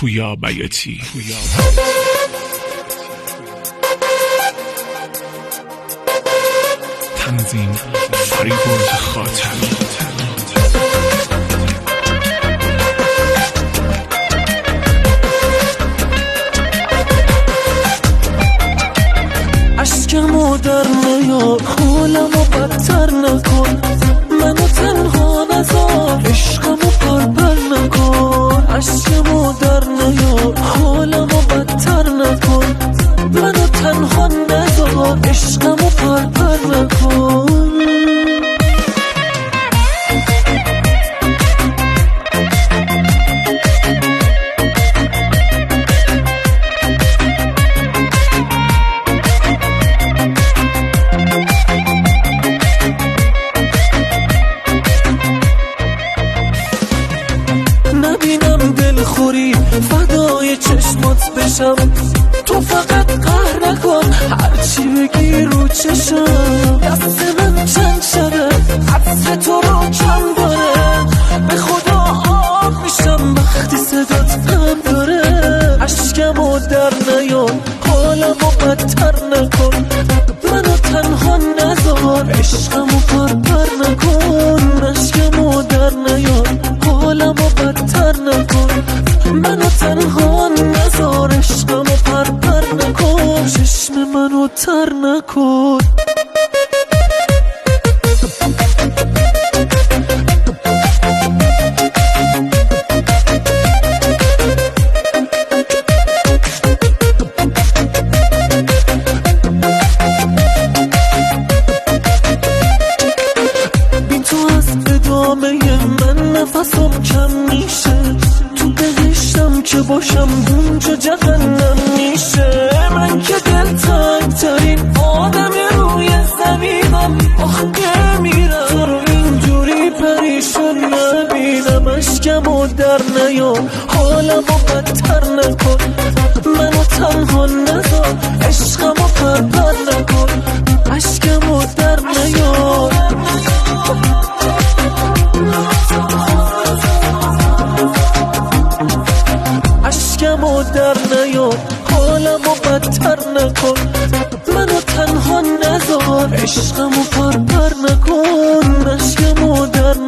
پویا بیاتی. تنظیم فریبرز خاطر. اشکمو در نیار، حالمو بدتر نکن، منو تنها نذار، عشقمو پرپر نکن. اشکمو در نیار، حالمو بدتر نکن، منو تنها نذار، عشقمو پرپر نکن. نبینم دلخوری فدای چشمات بشم، تو فقط قهر نکن هرچی بگی رو چشم. دست من چند شده عطر تو رو کم داره، به خدا آب میشم وقتی صدات هم داره. اشکمو در نیار، حالمو بدتر نکن، منو تنها نذار، عشقمو پرپر نکن. اشکمو در نیار، حالمو بدتر نکن، منو تنها نذار، عشقمو پرپر نکن. چشم منو تر نکن. بی تو از ادامه من نفسم کم میشه، تو بهشتم که باشم اونجا جهنم میشه. من که دلتنگ ترین آدم روی زمینم، آخه میرم تو رو اینجوری پریشون نبینم. اشکمو در نیار، حالمو بدتر نکن، منو تنها نذار، عشقمو پرپر نکن. اشکمو در نیار، اشکمو در نیار، حالمو بدتر نکن، منو تنها نذار، عشقمو پرپر نکن.